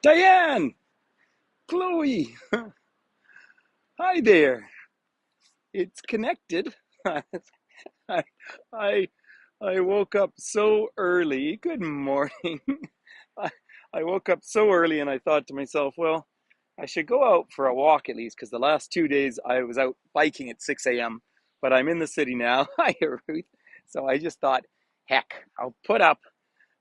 Diane, Chloe, hi there. It's connected. I, I I woke up so early. Good morning. I, I woke up so early and I thought to myself, well, I should go out for a walk at least because the last 2 days I was out biking at 6 a.m. But I'm in the city now. Hi, Ruth. So I just thought, heck, I'll put up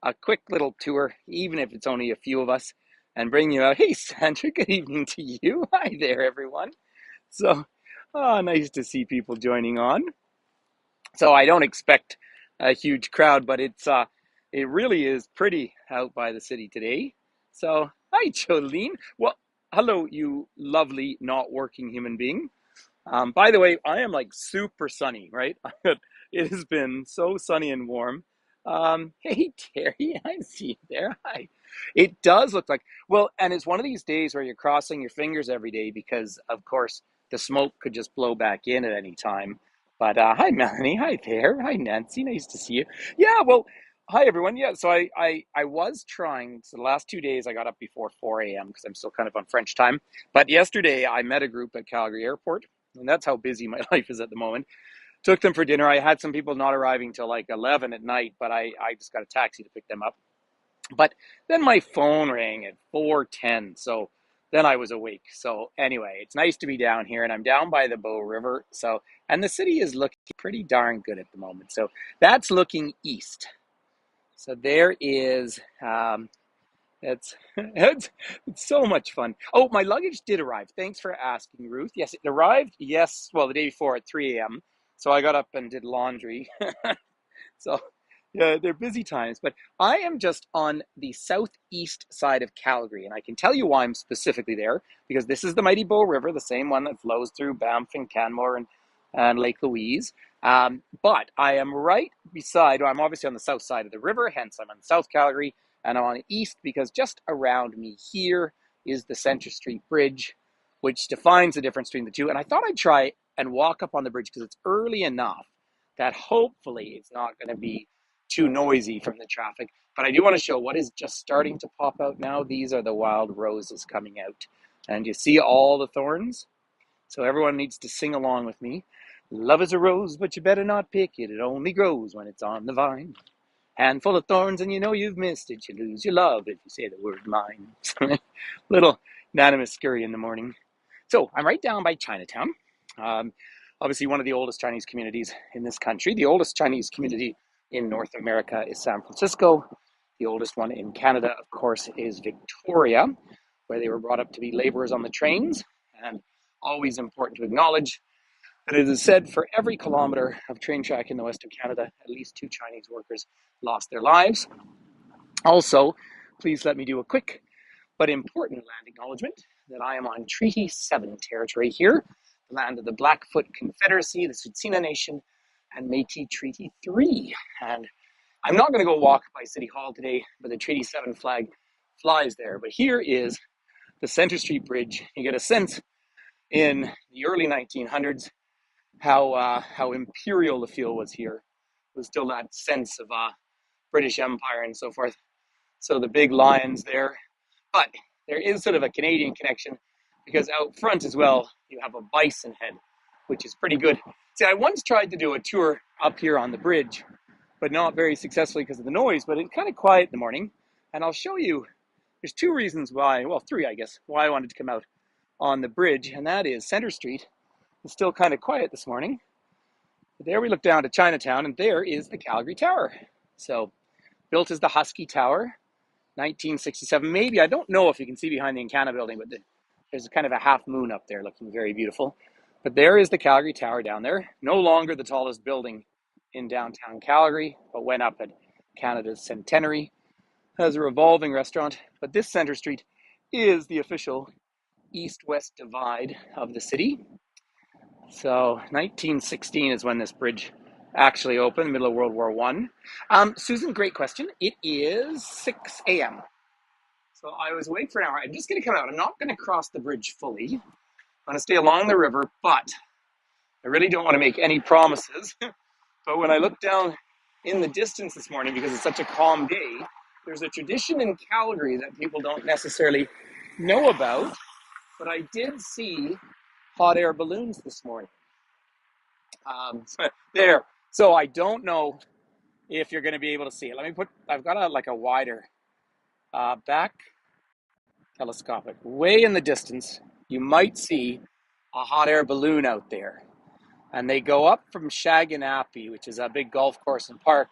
a quick little tour, even if it's only a few of us, and bring you out. Hey, Sandra, good evening to you. Hi there, everyone. So, nice to see people joining on. So I don't expect a huge crowd, but it really is pretty out by the city today. So, hi, Jolene. Well, hello, you lovely not working human being. By the way, I am like super sunny, right? It has been so sunny and warm. Hey, Terry, I see you there. Hi. It does look like, well, and it's one of these days where you're crossing your fingers every day because, of course, the smoke could just blow back in at any time. But hi, Melanie. Hi there. Hi, Nancy. Nice to see you. Yeah, well, hi, everyone. Yeah, so I was trying. So the last 2 days I got up before 4 a.m. because I'm still kind of on French time. But yesterday I met a group at Calgary Airport, and that's how busy my life is at the moment. Took them for dinner. I had some people not arriving till like 11 at night, but I just got a taxi to pick them up. But then my phone rang at 4:10, so then I was awake. So anyway, it's nice to be down here, and I'm down by the Bow River. So, and the city is looking pretty darn good at the moment. So that's looking east. So there is it's so much fun. Oh, my luggage did arrive. Thanks for asking, Ruth. Yes, it arrived. Yes, well, the day before at 3 a.m. So I got up and did laundry. So yeah, they're busy times. But I am just on the southeast side of Calgary, and I can tell you why I'm specifically there because this is the mighty Bow River, the same one that flows through Banff and Canmore and Lake Louise. But I am right beside, well, I'm obviously on the south side of the river, hence I'm on South Calgary, and I'm on the east because just around me here is the Centre Street Bridge, which defines the difference between the two. And I thought I'd try and walk up on the bridge because it's early enough that hopefully it's not going to be too noisy from the traffic. But I do want to show what is just starting to pop out now. These are the wild roses coming out. And you see all the thorns? So everyone needs to sing along with me. Love is a rose, but you better not pick it. It only grows when it's on the vine. Handful of thorns and you know you've missed it. You lose your love if you say the word mine. Little Nana Scurry in the morning. So I'm right down by Chinatown. Um, Obviously, one of the oldest Chinese communities in this country. The oldest Chinese community in North America is San Francisco. The oldest one in Canada, of course, is Victoria, where they were brought up to be laborers on the trains. And always important to acknowledge that it is said for every kilometer of train track in the west of Canada, at least 2 Chinese workers lost their lives. Also, please let me do a quick but important land acknowledgement that I am on Treaty 7 territory here, the land of the Blackfoot Confederacy, the Tsuut'ina Nation, and Métis Treaty 3. And I'm not going to go walk by City Hall today, but the Treaty 7 flag flies there. But here is the Centre Street Bridge. You get a sense in the early 1900s how imperial the feel was here. There was still that sense of British Empire and so forth. So the big lions there. But there is sort of a Canadian connection because out front as well, you have a bison head, which is pretty good. See, I once tried to do a tour up here on the bridge, but not very successfully because of the noise, but it's kind of quiet in the morning. And I'll show you, there's two reasons why, well, three, I guess, why I wanted to come out on the bridge. And that is Centre Street is still kind of quiet this morning. But there we look down to Chinatown, and there is the Calgary Tower. So built as the Husky Tower, 1967, maybe. I don't know if you can see behind the Encana building, but there's kind of a half moon up there looking very beautiful. But there is the Calgary Tower down there. No longer the tallest building in downtown Calgary, but went up at Canada's centenary. Has a revolving restaurant. But this Centre Street is the official east-west divide of the city. So 1916 is when this bridge actually opened, middle of World War One. Susan, great question. It is 6 a.m. So I was awake for an hour. I'm just going to come out. I'm not going to cross the bridge fully. I'm going to stay along the river, but I really don't want to make any promises. But when I look down in the distance this morning, because it's such a calm day, there's a tradition in Calgary that people don't necessarily know about, but I did see hot air balloons this morning. There. So I don't know if you're going to be able to see it. I've got a wider back telescopic. Way in the distance, you might see a hot air balloon out there. And they go up from Shaganappy, which is a big golf course and park,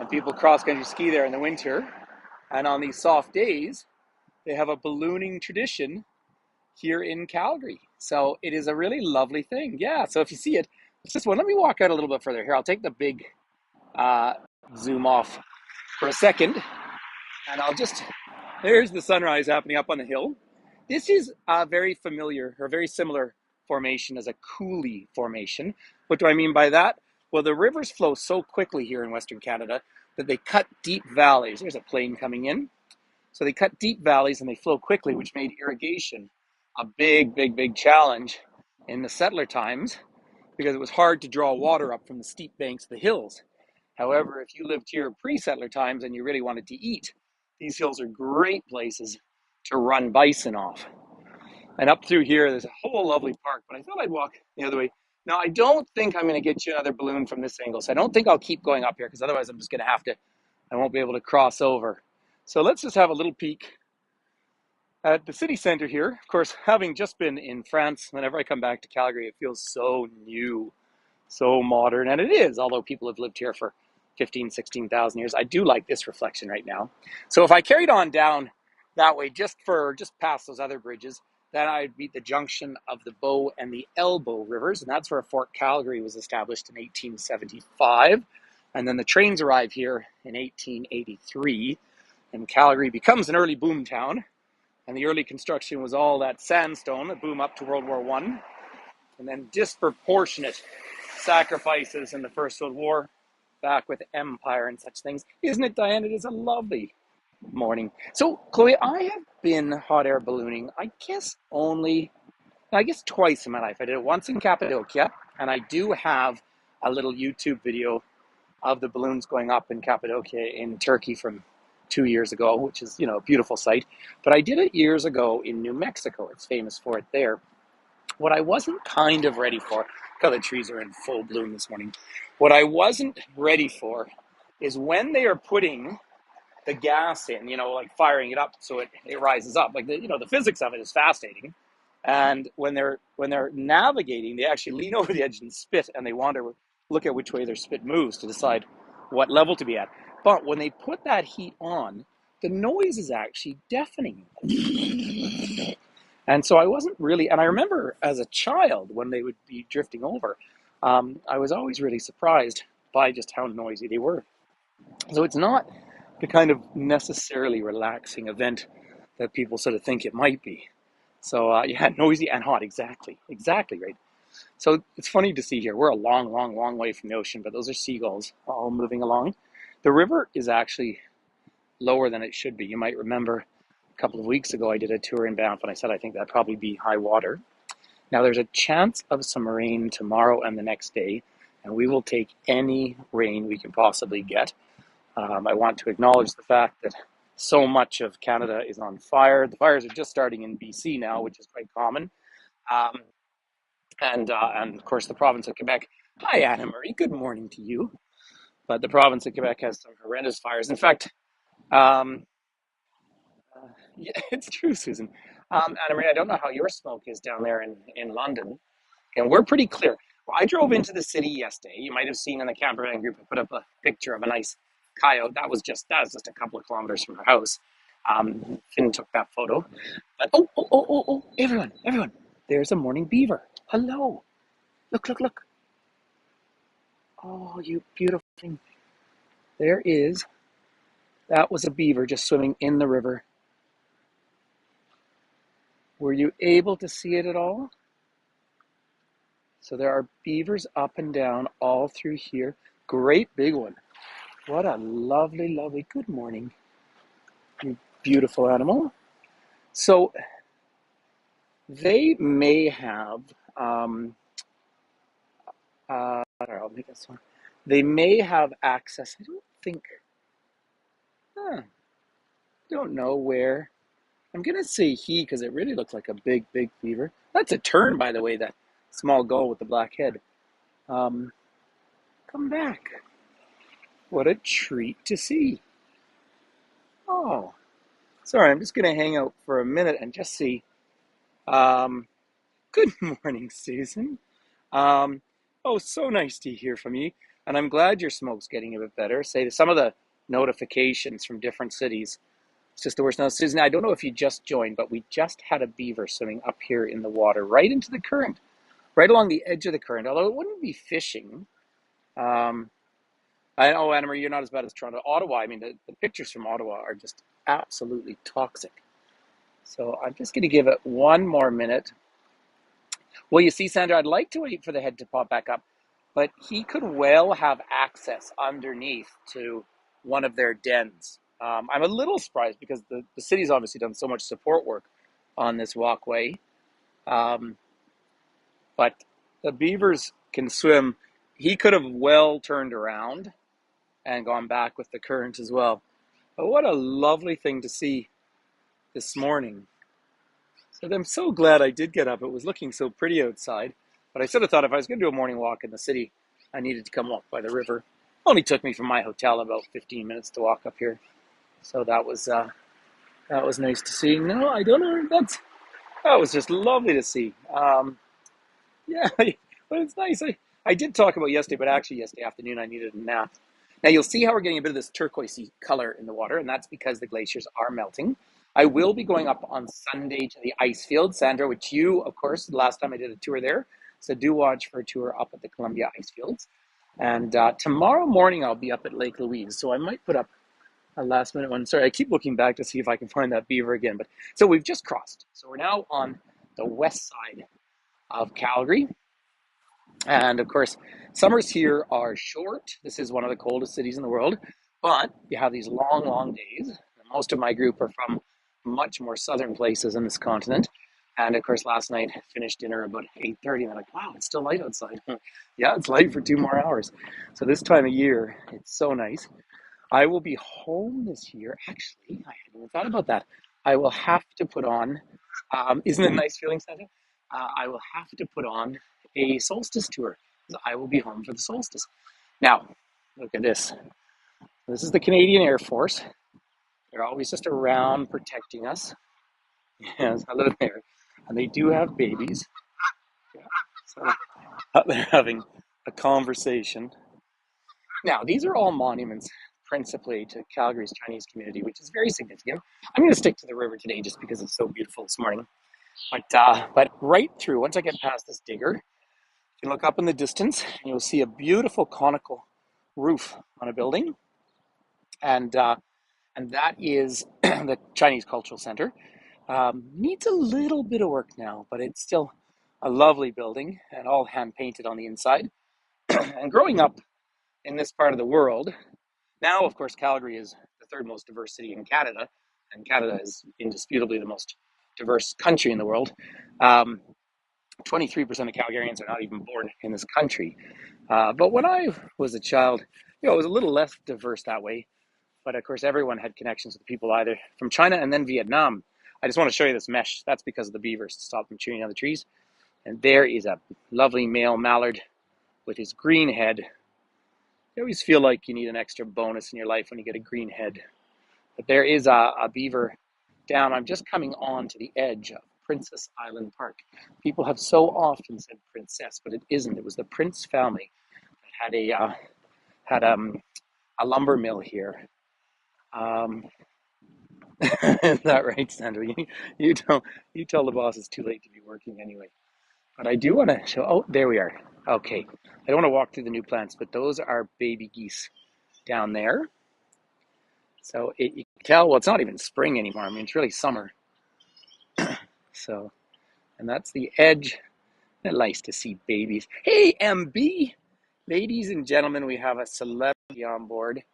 and people cross country ski there in the winter. And on these soft days, they have a ballooning tradition here in Calgary. So it is a really lovely thing. Yeah, so if you see it, it's just one. Let me walk out a little bit further here. I'll take the big uh, zoom off for a second, and there's the sunrise happening up on the hill. This is a very familiar or very similar formation as a coulee formation. What do I mean by that? Well, the rivers flow so quickly here in Western Canada that they cut deep valleys. There's a plane coming in. So they cut deep valleys and they flow quickly, which made irrigation a big, big, big challenge in the settler times because it was hard to draw water up from the steep banks of the hills. However, if you lived here pre-settler times and you really wanted to eat, these hills are great places to run bison off. And up through here, there's a whole lovely park, but I thought I'd walk the other way. Now, I don't think I'm going to get you another balloon from this angle, so I don't think I'll keep going up here because otherwise I'm just going to I won't be able to cross over. So let's just have a little peek at the city center here. Of course, having just been in France, whenever I come back to Calgary, it feels so new, so modern, and it is, although people have lived here for 15, 16,000 years. I do like this reflection right now. So if I carried on down that way, just past those other bridges, then I'd be at the junction of the Bow and the Elbow rivers, and that's where Fort Calgary was established in 1875. And then the trains arrive here in 1883, and Calgary becomes an early boom town. And the early construction was all that sandstone, the boom up to World War I, and then disproportionate sacrifices in the First World War, back with empire and such things. Isn't it, Diane? It is a lovely morning. So, Chloe, I have been hot air ballooning, I guess twice in my life. I did it once in Cappadocia, and I do have a little YouTube video of the balloons going up in Cappadocia in Turkey from 2 years ago, which is, a beautiful sight. But I did it years ago in New Mexico. It's famous for it there. What I wasn't kind of ready for, because the trees are in full bloom this morning, what I wasn't ready for is when they are putting the gas in, like firing it up so it rises up. Like the physics of it is fascinating. And when they're navigating, they actually lean over the edge and spit, and they look at which way their spit moves to decide what level to be at. But when they put that heat on, the noise is actually deafening. And so I wasn't really, and I remember as a child when they would be drifting over, I was always really surprised by just how noisy they were. So it's not the kind of necessarily relaxing event that people sort of think it might be. So yeah, noisy and hot, exactly, right. So it's funny to see here. We're a long, long, long way from the ocean, but those are seagulls all moving along. The river is actually lower than it should be. You might remember a couple of weeks ago I did a tour in Banff, and I said I think that'd probably be high water. Now there's a chance of some rain tomorrow and the next day, and we will take any rain we can possibly get. I want to acknowledge the fact that so much of Canada is on fire. The fires are just starting in BC now, which is quite common. Um, and of course, the province of Quebec. Hi, Anna Marie. Good morning to you. But the province of Quebec has some horrendous fires. In fact, um, yeah, it's true, Susan. Anna Marie, I don't know how your smoke is down there in London. And we're pretty clear. Well, I drove into the city yesterday. You might have seen in the campervan group, I put up a picture of a nice coyote. That was just a couple of kilometers from our house. Finn took that photo. But oh, everyone. There's a morning beaver. Hello. Look. Oh, you beautiful thing. That was a beaver just swimming in the river. Were you able to see it at all? So there are beavers up and down all through here. Great big one. What a lovely, lovely good morning, you beautiful animal. So they may have, I don't know, I'll make this one. They may have access. I don't think, huh. don't know where. I'm going to say he because it really looks like a big, big beaver. That's a tern, by the way, that small gull with the black head. Um, Come back. What a treat to see. Oh, sorry, I'm just going to hang out for a minute and just see. Um, Good morning, Susan. Um, oh, so nice to hear from you. And I'm glad your smoke's getting a bit better. Say some of the notifications from different cities. It's just the worst. Now, Susan, I don't know if you just joined, but we just had a beaver swimming up here in the water, right into the current, right along the edge of the current. Although it wouldn't be fishing. Um, I know, Anna Marie, you're not as bad as Toronto. Ottawa, I mean, the pictures from Ottawa are just absolutely toxic. So I'm just going to give it one more minute. Well, you see, Sandra, I'd like to wait for the head to pop back up, but he could well have access underneath to one of their dens. I'm a little surprised because the city's obviously done so much support work on this walkway. Um, but the beavers can swim. He could have well turned around and gone back with the current as well. But what a lovely thing to see this morning. So I'm so glad I did get up. It was looking so pretty outside. But I sort of thought if I was going to do a morning walk in the city, I needed to come walk by the river. It only took me from my hotel about 15 minutes to walk up here. So that was nice to see. No, I don't know. That was just lovely to see. Yeah, but it's nice. I did talk about yesterday, but actually yesterday afternoon I needed a nap. Now you'll see how we're getting a bit of this turquoisey color in the water, and that's because the glaciers are melting. I will be going up on Sunday to the ice field, Sandra, which you, of course, the last time I did a tour there. So do watch for a tour up at the Columbia ice fields. And tomorrow morning I'll be up at Lake Louise, so I might put up a last minute one. Sorry, I keep looking back to see if I can find that beaver again. But so we've just crossed. So we're now on the west side of Calgary. And of course, summers here are short. This is one of the coldest cities in the world, but you have these long, long days. Most of my group are from much more southern places in this continent. And of course, last night I finished dinner about 8:30, and I'm like, wow, it's still light outside. Yeah, it's light for 2 more hours. So this time of year, it's so nice. I will be home this year. Actually, I hadn't even thought about that. I will have to put on, isn't it a nice feeling, Sandra? I will have to put on a solstice tour. I will be home for the solstice. Now, look at this. This is the Canadian Air Force. They're always just around protecting us. Yes, hello there. And they do have babies. Yeah, so they're having a conversation. Now, these are all monuments principally to Calgary's Chinese community, which is very significant. I'm going to stick to the river today just because it's so beautiful this morning. But right through, once I get past this digger, you can look up in the distance and you'll see a beautiful conical roof on a building. And that is the Chinese Cultural Center. Needs a little bit of work now, but it's still a lovely building and all hand painted on the inside. And growing up in this part of the world, now, of course, Calgary is the third most diverse city in Canada, and Canada is indisputably the most diverse country in the world. 23% of Calgarians are not even born in this country. But when I was a child, it was a little less diverse that way. But of course, everyone had connections with people either from China and then Vietnam. I just want to show you this mesh. That's because of the beavers to stop them chewing on the trees. And there is a lovely male mallard with his green head. You always feel like you need an extra bonus in your life when you get a green head. But there is a beaver down. I'm just coming on to the edge of Princess Island Park. People have so often said princess, but it isn't. It was the Prince family that had a lumber mill here. Is that right, Sandra? You tell the boss it's too late to be working anyway. But I do want to show. Oh, there we are. Okay, I don't want to walk through the new plants, but those are baby geese down there. So you can tell. Well, it's not even spring anymore. I mean, it's really summer. So, and that's the edge. It's nice to see babies. Hey, MB, ladies and gentlemen, we have a celebrity on board.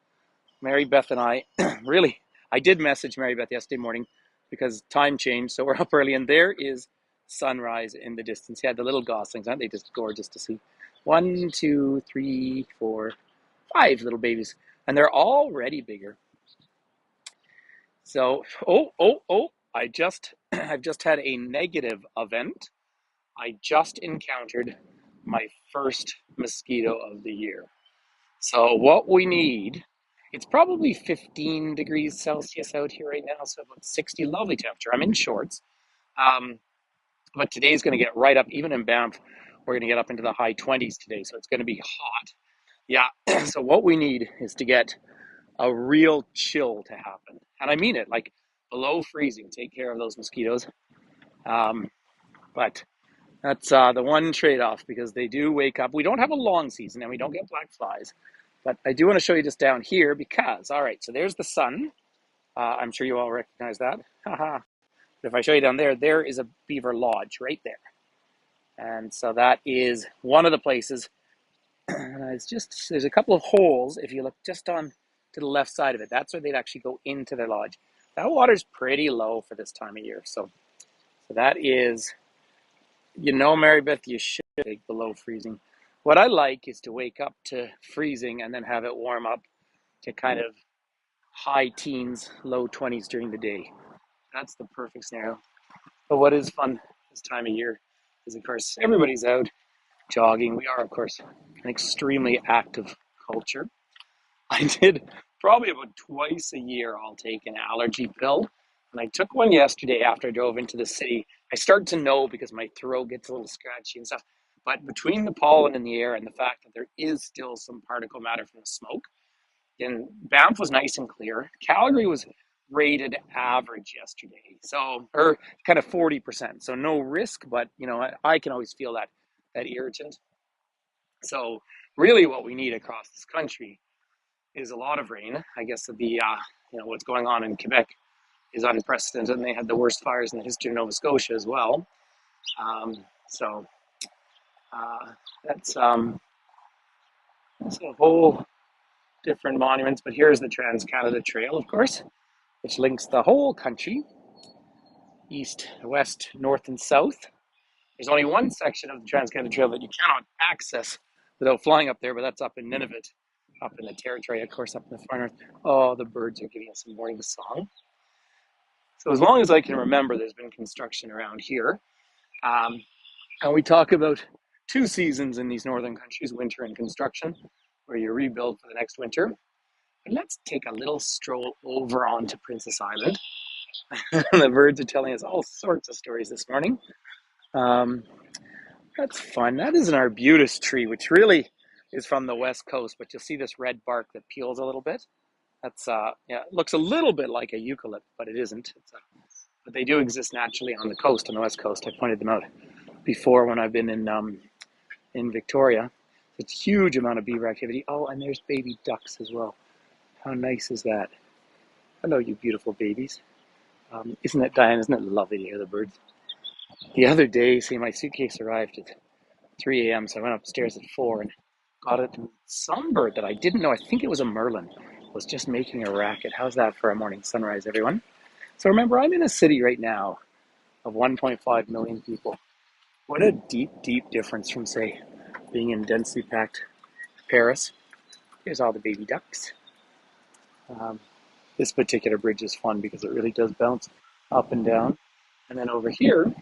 Mary Beth and I really. I did message Mary Beth yesterday morning because time changed, so we're up early, and there is sunrise in the distance. Yeah, the little goslings, aren't they just gorgeous to see? 1, 2, 3, 4, 5 little babies, and they're already bigger. So, I just I've just had a negative event. I just encountered my first mosquito of the year. So what we need, it's probably 15 degrees Celsius out here right now, so about 60, lovely temperature. I'm in shorts. Um, but today's going to get right up, even in Banff, we're going to get up into the high 20s today, so it's going to be hot. Yeah, so what we need is to get a real chill to happen. And I mean it, like below freezing. Take care of those mosquitoes. Um, but that's the one trade-off because they do wake up. We don't have a long season and we don't get black flies. But I do want to show you just down here because, all right, so there's the sun. I'm sure you all recognize that. Haha. But if I show you down there, there is a beaver lodge right there. And so that is one of the places. It's just, there's a couple of holes if you look just on to the left side of it. That's where they'd actually go into their lodge. That water's pretty low for this time of year. So that is, Mary Beth, you should take below freezing. What I like is to wake up to freezing and then have it warm up to kind of high teens, low 20s during the day. That's the perfect scenario. But what is fun this time of year is, of course, everybody's out jogging. We are, of course, an extremely active culture. I did probably about twice a year, I'll take an allergy pill. And I took one yesterday after I drove into the city. I start to know because my throat gets a little scratchy and stuff. But between the pollen in the air and the fact that there is still some particle matter from the smoke, and Banff was nice and clear. Calgary was rated average yesterday, so or kind of 40%. So no risk, but I can always feel that irritant. So really, what we need across this country is a lot of rain. I guess what's going on in Quebec is unprecedented, and they had the worst fires in the history of Nova Scotia as well. So that's a whole different monuments. But here's the Trans Canada Trail, of course, which links the whole country, east, west, north, and south. There's only one section of the Trans-Canada Trail that you cannot access without flying up there, but that's up in Nunavut, up in the territory, of course, up in the far north. Oh, the birds are giving us a morning song. So as long as I can remember, there's been construction around here. And we talk about two seasons in these northern countries, winter and construction, where you rebuild for the next winter. But let's take a little stroll over onto Princess Island. The birds are telling us all sorts of stories this morning. That's fun. That is an arbutus tree, which really is from the west coast, but you'll see this red bark that peels a little bit. That's it looks a little bit like a eucalypt, but it isn't. But they do exist naturally on the coast, on the west coast. I pointed them out before when I've been in Victoria. It's a huge amount of beaver activity. Oh, and there's baby ducks as well. How nice is that? Hello, you beautiful babies. Isn't it, Diane? Isn't it lovely to hear the birds? The other day, see, my suitcase arrived at 3 a.m., so I went upstairs at 4 and got it. And some bird that I didn't know, I think it was a merlin, was just making a racket. How's that for a morning sunrise, everyone? So remember, I'm in a city right now of 1.5 million people. What a deep, deep difference from, say, being in densely packed Paris. Here's all the baby ducks. This particular bridge is fun because it really does bounce up and down. And then over here,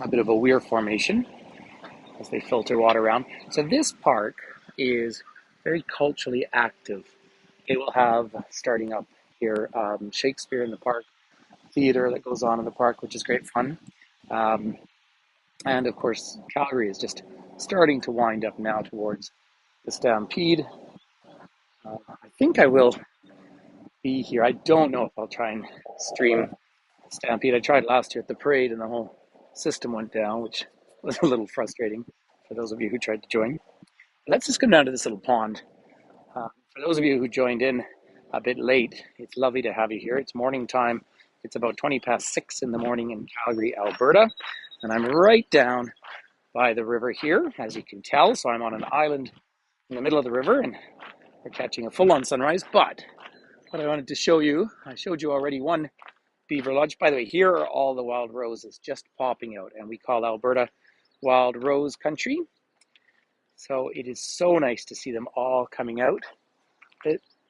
a bit of a weir formation as they filter water around. So this park is very culturally active. It will have, starting up here, Shakespeare in the park, theater that goes on in the park, which is great fun. And of course, Calgary is just starting to wind up now towards the Stampede. I think I will be here. I don't know if I'll try and stream Stampede. I tried last year at the parade and the whole system went down, which was a little frustrating for those of you who tried to join. Let's just come down to this little pond. For those of you who joined in a bit late, it's lovely to have you here. It's morning time. It's about 20 past 6 in the morning in Calgary, Alberta. And I'm right down by the river here, as you can tell. So I'm on an island in the middle of the river and we're catching a full-on sunrise. But what I wanted to show you, I showed you already one beaver lodge. By the way, here are all the wild roses just popping out, and we call Alberta wild rose country. So it is so nice to see them all coming out.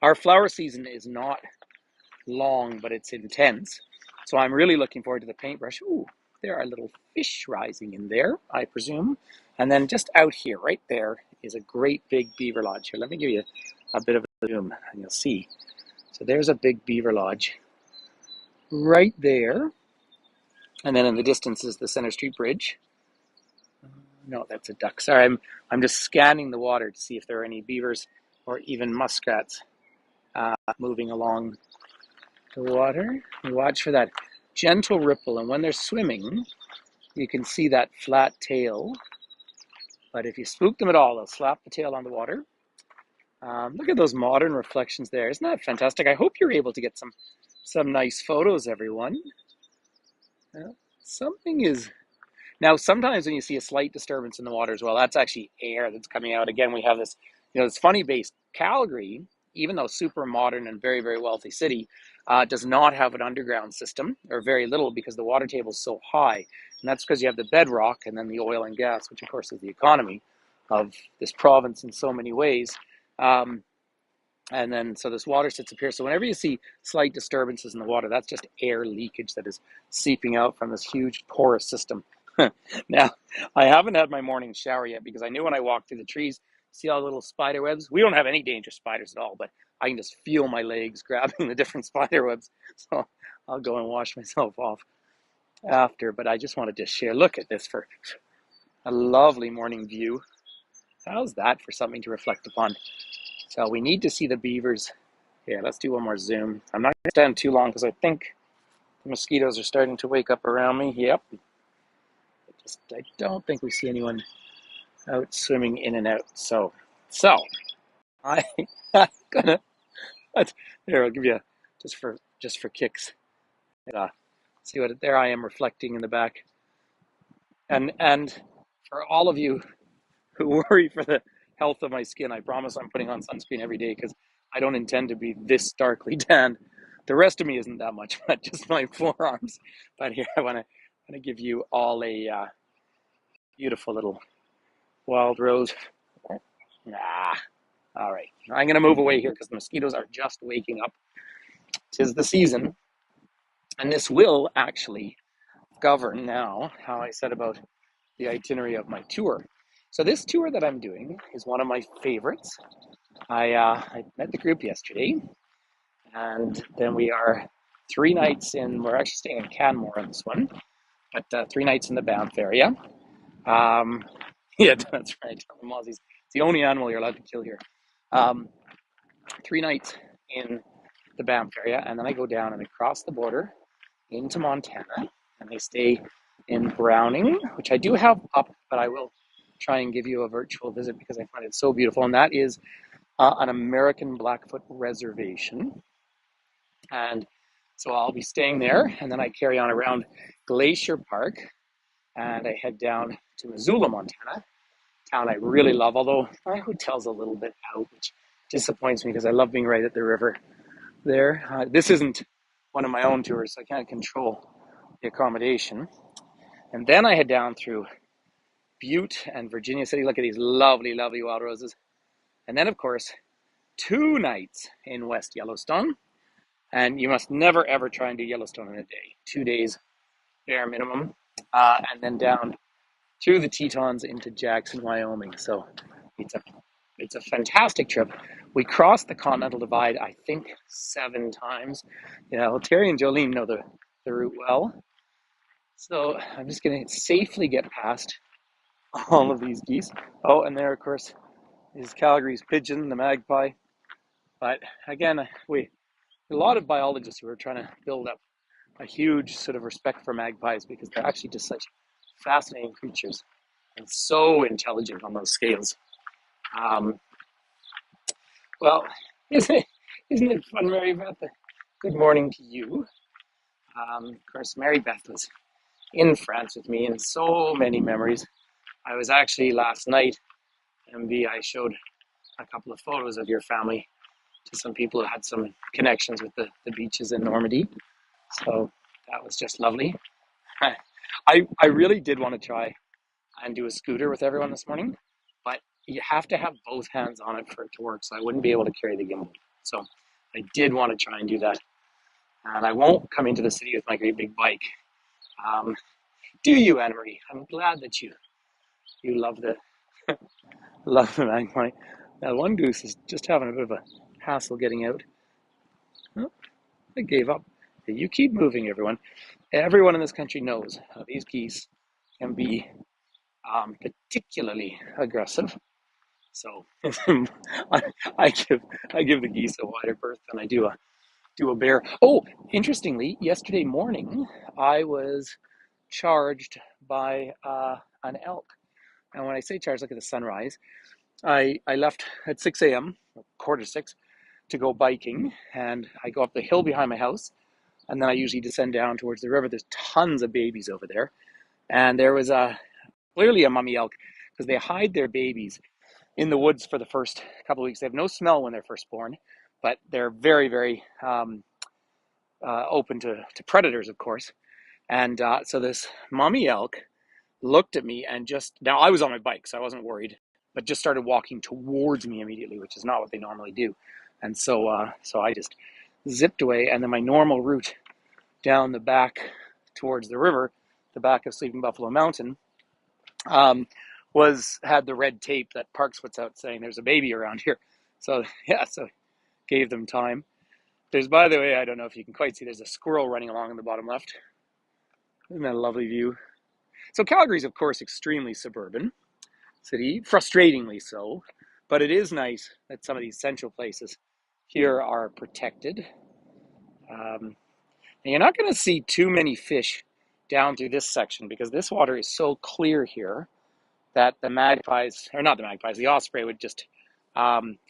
Our flower season is not long, but it's intense. So I'm really looking forward to the paintbrush. Ooh, there are little fish rising in there, I presume. And then just out here, right there, is a great big beaver lodge. Here, let me give you a bit of a zoom, and you'll see. So there's a big beaver lodge right there. And then in the distance is the Center Street Bridge. No, that's a duck. Sorry, I'm just scanning the water to see if there are any beavers or even muskrats moving along the water. You watch for that gentle ripple, and when they're swimming, you can see that flat tail. But if you spook them at all, they'll slap the tail on the water. Look at those modern reflections there. Isn't that fantastic? I hope you're able to get some nice photos, everyone. Something is Now, sometimes when you see a slight disturbance in the water as well, that's actually air that's coming out. Again, we have this, this funny base. Calgary, even though super modern and very, very wealthy city, does not have an underground system, or very little, because the water table is so high. And that's because you have the bedrock and then the oil and gas, which of course is the economy of this province in so many ways. And then, so this water sits up here. So whenever you see slight disturbances in the water, that's just air leakage that is seeping out from this huge porous system. Now, I haven't had my morning shower yet because I knew when I walked through the trees, see all the little spider webs? We don't have any dangerous spiders at all, but I can just feel my legs grabbing the different spider webs. So I'll go and wash myself off after. But I just wanted to share. Look at this for a lovely morning view. How's that for something to reflect upon? So we need to see the beavers. Here, let's do one more zoom. I'm not going to stand too long because I think the mosquitoes are starting to wake up around me. Yep. I don't think we see anyone out swimming in and out. So I'm gonna here. I'll give you just for kicks. See what there I am reflecting in the back, and for all of you who worry for the health of my skin, I promise I'm putting on sunscreen every day because I don't intend to be this starkly tanned. The rest of me isn't that much, but just my forearms. But here I want to give you all a beautiful little wild rose. All right. I'm going to move away here because the mosquitoes are just waking up. 'Tis the season, and this will actually govern now how I said about the itinerary of my tour. So this tour that I'm doing is one of my favorites. I met the group yesterday, and then we are 3 nights in. We're actually staying in Canmore on this one, but 3 nights in the Banff area. Yeah, that's right. The Mozzies. It's the only animal you're allowed to kill here. 3 nights in the Banff area, and then I go down and I cross the border into Montana, and I stay in Browning, which I do have up, but I will try and give you a virtual visit because I find it so beautiful, and that is an American Blackfoot reservation. And so I'll be staying there, and then I carry on around Glacier Park, and I head down to Missoula, Montana, town I really love, although my hotel's a little bit out, which disappoints me because I love being right at the river there. This isn't one of my own tours, so I can't control the accommodation. And then I head down through Butte and Virginia City. Look at these lovely, lovely wild roses. And then, of course, 2 nights in West Yellowstone. And you must never, ever try and do Yellowstone in a day. 2 days, bare minimum. And then down through the Tetons into Jackson, Wyoming. So it's a fantastic trip. We crossed the Continental Divide, I think, 7 times. Terry and Jolene know the route well. So I'm just going to safely get past all of these geese. Oh, and there, of course, is Calgary's pigeon, the magpie. But again, a lot of biologists who are trying to build up a huge sort of respect for magpies because they're actually just such fascinating creatures and so intelligent on those scales. Well, isn't it fun, Mary Beth? Good morning to you. Of course, Mary Beth was in France with me, and so many memories. I was actually last night, MV, I showed a couple of photos of your family to some people who had some connections with the beaches in Normandy. So that was just lovely. I really did want to try and do a scooter with everyone this morning, but you have to have both hands on it for it to work, so I wouldn't be able to carry the gimbal. So I did want to try and do that. and I won't come into the city with my great big bike. Um, do you, Anna Marie? I'm glad that you love the magpie. That one goose is just having a bit of a hassle getting out. Oh, I gave up. You keep moving, everyone. Everyone in this country knows how these geese can be particularly aggressive. So I, I give the geese a wider berth than I do a bear. Oh, interestingly, yesterday morning I was charged by an elk. And when I say charged, look at the sunrise. I left at 6 a.m., quarter to six, to go biking, and I go up the hill behind my house, and then I usually descend down towards the river. There's tons of babies over there, and there was clearly a mummy elk because they hide their babies in the woods for the first couple of weeks. They have no smell when they're first born, but they're very, very open to predators, of course. And so this mommy elk looked at me and just, now I was on my bike, so I wasn't worried, but just started walking towards me immediately, which is not what they normally do. And so I just zipped away, and then my normal route down the back towards the river, the back of Sleeping Buffalo Mountain, um, had the red tape that Parks puts out saying there's a baby around here. So yeah, so gave them time. There's, by the way, I don't know if you can quite see, there's a squirrel running along in the bottom left. Isn't that a lovely view? So Calgary's, of course, extremely suburban city, frustratingly so, but it is nice that some of these central places here are protected. And you're not going to see too many fish down through this section because this water is so clear here that the magpies, or not the magpies, the osprey would just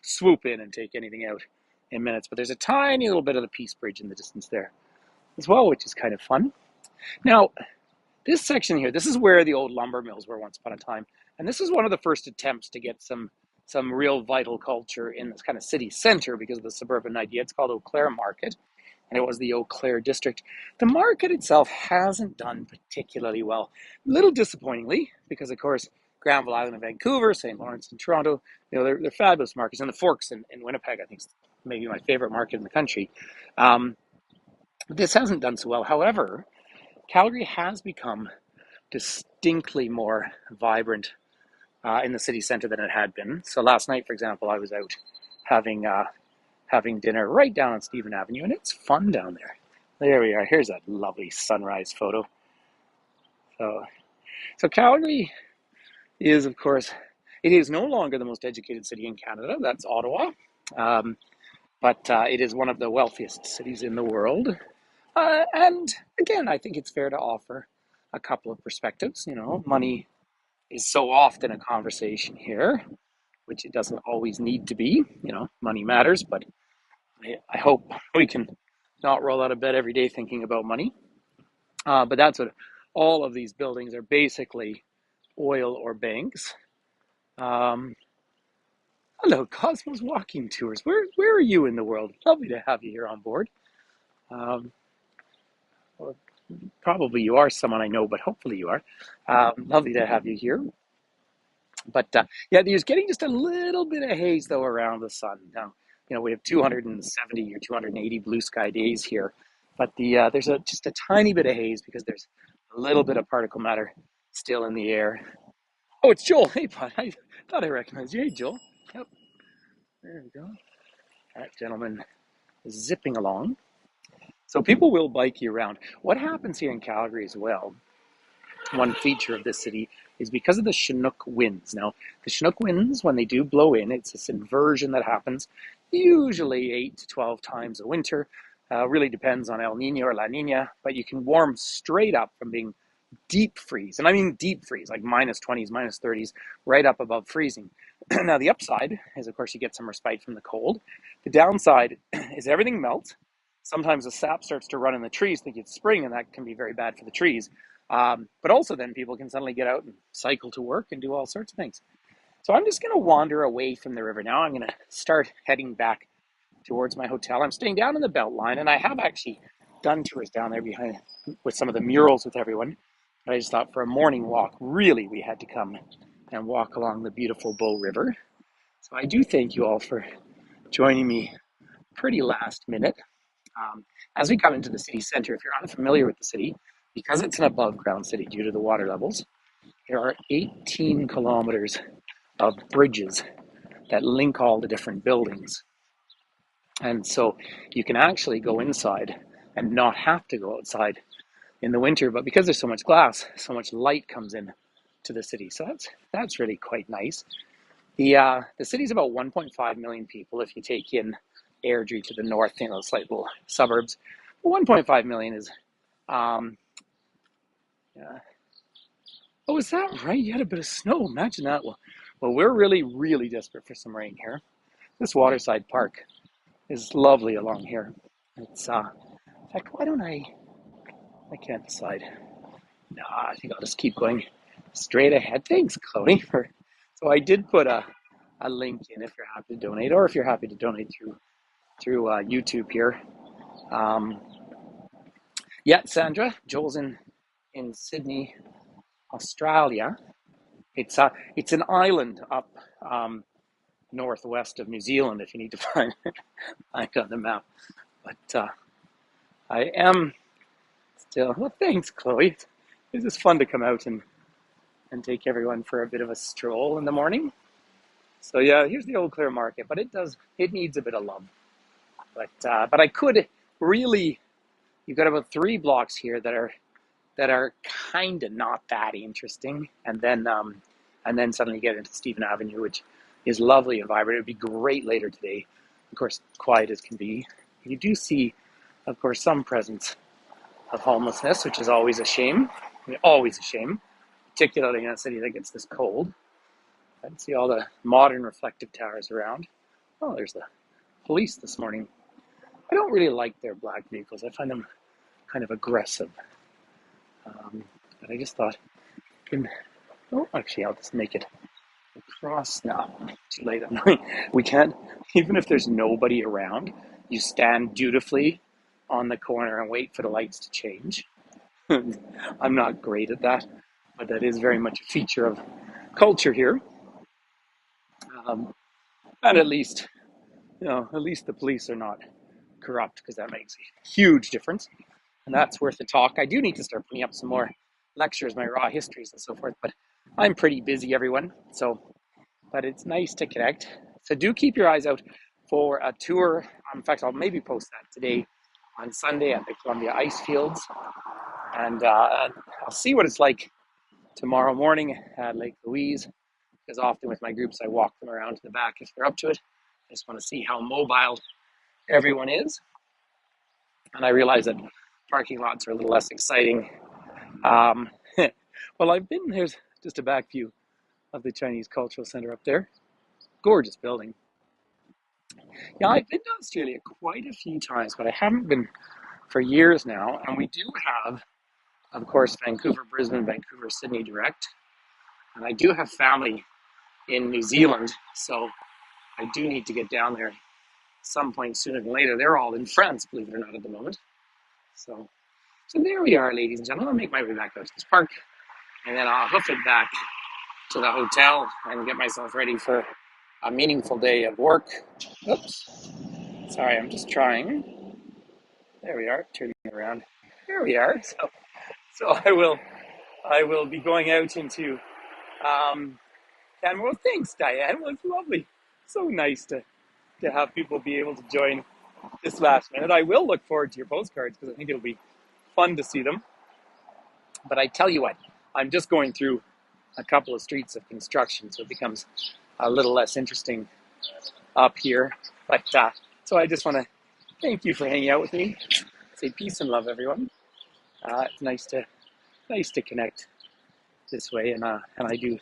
swoop in and take anything out in minutes. But there's a tiny little bit of the Peace Bridge in the distance there as well, which is kind of fun. Now, this section here, this is where the old lumber mills were once upon a time. And this is one of the first attempts to get some real vital culture in this kind of city center because of the suburban idea. It's called Eau Claire Market, and it was the Eau Claire district. The market itself hasn't done particularly well. A little disappointingly, because of course, Granville Island in Vancouver, St. Lawrence in Toronto, they're fabulous markets. And the Forks in Winnipeg, I think, is maybe my favorite market in the country. This hasn't done so well. However, Calgary has become distinctly more vibrant in the city center than it had been. So last night, for example, I was out having dinner right down on Stephen Avenue, and it's fun down there. There we are. Here's that lovely sunrise photo. So Calgary is, of course, it is no longer the most educated city in Canada. That's Ottawa. Um, but it is one of the wealthiest cities in the world. And again, I think it's fair to offer a couple of perspectives. Money is so often a conversation here, which it doesn't always need to be. Money matters, but I hope we can not roll out of bed every day thinking about money. But that's what all of these buildings are basically oil or banks. Hello, Cosmos Walking Tours. Where are you in the world? Lovely to have you here on board. Um, well, probably you are someone I know, but hopefully you are. Lovely to have you here. But yeah, there's getting just a little bit of haze though around the sun. Now, we have 270 or 280 blue sky days here, but there's just a tiny bit of haze because there's a little bit of particle matter still in the air. Oh, it's Joel. Hey, bud. I thought I recognized you. Hey, Joel. Yep. There we go. That gentleman is zipping along. So people will bike you around. What happens here in Calgary as well, one feature of this city, is because of the Chinook winds. Now, the Chinook winds, when they do blow in, it's this inversion that happens usually 8 to 12 times a winter. Really depends on El Nino or La Nina, but you can warm straight up from being deep freeze. And I mean deep freeze, like minus 20s, minus 30s, right up above freezing. Now, the upside is, of course, you get some respite from the cold. The downside is everything melts. Sometimes the sap starts to run in the trees, think it's spring, and that can be very bad for the trees. But also then people can suddenly get out and cycle to work and do all sorts of things. So I'm just going to wander away from the river now. I'm going to start heading back towards my hotel. I'm staying down in the Beltline, and I have actually done tours down there behind with some of the murals with everyone. But I just thought for a morning walk, really, we had to come and walk along the beautiful Bow River. So I do thank you all for joining me pretty last minute. As we come into the city center, if you're unfamiliar with the city, because it's an above ground city due to the water levels, there are 18 kilometers of bridges that link all the different buildings. And so you can actually go inside and not have to go outside in the winter, but because there's so much glass, so much light comes in to the city. So that's really quite nice. The city's about 1.5 million people if you take in Airdrie to the north, slight little suburbs. 1.5 million is, yeah. Oh, is that right? You had a bit of snow. Imagine that. Well, we're really, really desperate for some rain here. This Waterside Park is lovely along here. It's, in fact, why don't I can't decide. No, I think I'll just keep going straight ahead. Thanks, Chloe. So I did put a link in if you're happy to donate, or if you're happy to donate through YouTube here. Yeah, Sandra, Joel's in Sydney, Australia. It's an island up northwest of New Zealand. If you need to find it on the map, but I am still. Well, thanks, Chloe. It's just fun to come out and take everyone for a bit of a stroll in the morning. So yeah, here's the Old Clare Market, but it needs a bit of love. But I could really. You've got about 3 blocks here that are kind of not that interesting, and then suddenly get into Stephen Avenue, which is lovely and vibrant. It would be great later today. Of course, quiet as can be. You do see, of course, some presence of homelessness, which is always a shame. I mean, always a shame, particularly in a city that gets this cold. I can see all the modern reflective towers around. Oh, there's the police this morning. I don't really like their black vehicles. I find them kind of aggressive. But I just thought, actually, I'll just make it across now. Too late. We can't, even if there's nobody around, you stand dutifully on the corner and wait for the lights to change. I'm not great at that, but that is very much a feature of culture here. And at least the police are not corrupt, because that makes a huge difference. And that's worth a talk. I do need to start putting up some more lectures, my raw histories and so forth, but I'm pretty busy, everyone. But it's nice to connect. So do keep your eyes out for a tour. In fact, I'll maybe post that today on Sunday at the Columbia Ice Fields. And I'll see what it's like tomorrow morning at Lake Louise, because often with my groups, I walk them around to the back if they're up to it. I just want to see how mobile everyone is. And I realize that parking lots are a little less exciting. Well, there's just a back view of the Chinese Cultural Center up there. Gorgeous building. Yeah, I've been to Australia quite a few times, but I haven't been for years now. And we do have, of course, Vancouver, Brisbane, Vancouver, Sydney direct. And I do have family in New Zealand, so I do need to get down there some point sooner than later. They're all in France, believe it or not, at the moment. So there we are, ladies and gentlemen. I'll make my way back out to this park, and then I'll hoof it back to the hotel and get myself ready for a meaningful day of work. Oops. Sorry, I'm just trying. There we are, turning around. There we are. So I will be going out into Canberra. Well, thanks, Diane. Well, it's lovely. So nice to have people be able to join this last minute. I will look forward to your postcards, because I think it'll be fun to see them. But I tell you what, I'm just going through a couple of streets of construction, so it becomes a little less interesting up here. But so I just want to thank you for hanging out with me. Say peace and love, everyone. It's nice to connect this way, and I do.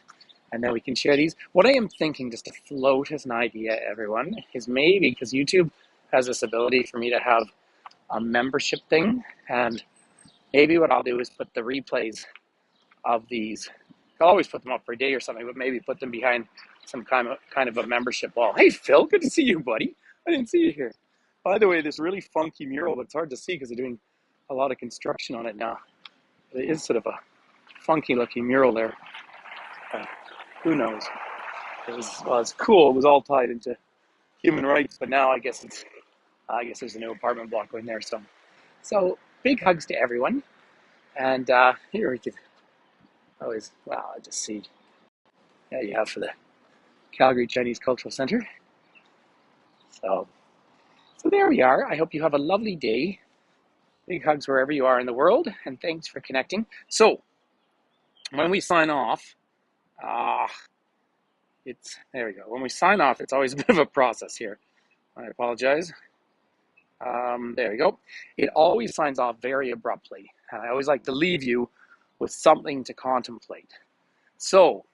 And then we can share these. What I am thinking, just to float as an idea, everyone, is maybe, because YouTube has this ability for me to have a membership thing, and maybe what I'll do is put the replays of these. I'll always put them up for a day or something, but maybe put them behind some kind of a membership wall. Hey, Phil, good to see you, buddy. I didn't see you here. By the way, this really funky mural, it's hard to see because they're doing a lot of construction on it now. It is sort of a funky looking mural there. Who knows? It's cool. It was all tied into human rights, but now I guess it's I guess there's a new apartment block going there. So big hugs to everyone. And here we could always, wow, I just see, yeah, you have for the Calgary Chinese Cultural Center. So, so there we are. I hope you have a lovely day. Big hugs wherever you are in the world, and thanks for connecting. So, when we sign off, uh, there we go. When we sign off, it's always a bit of a process here. I apologize. There we go. It always signs off very abruptly. And I always like to leave you with something to contemplate. So,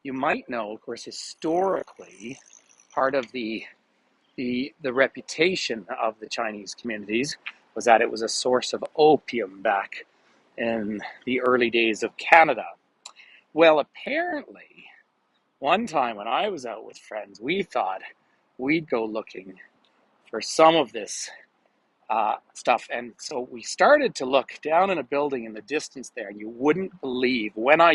you might know, of course, historically, part of the reputation of the Chinese communities was that it was a source of opium back in the early days of Canada. Well, apparently, one time when I was out with friends, we thought we'd go looking for some of this stuff. And so we started to look down in a building in the distance there, and you wouldn't believe when I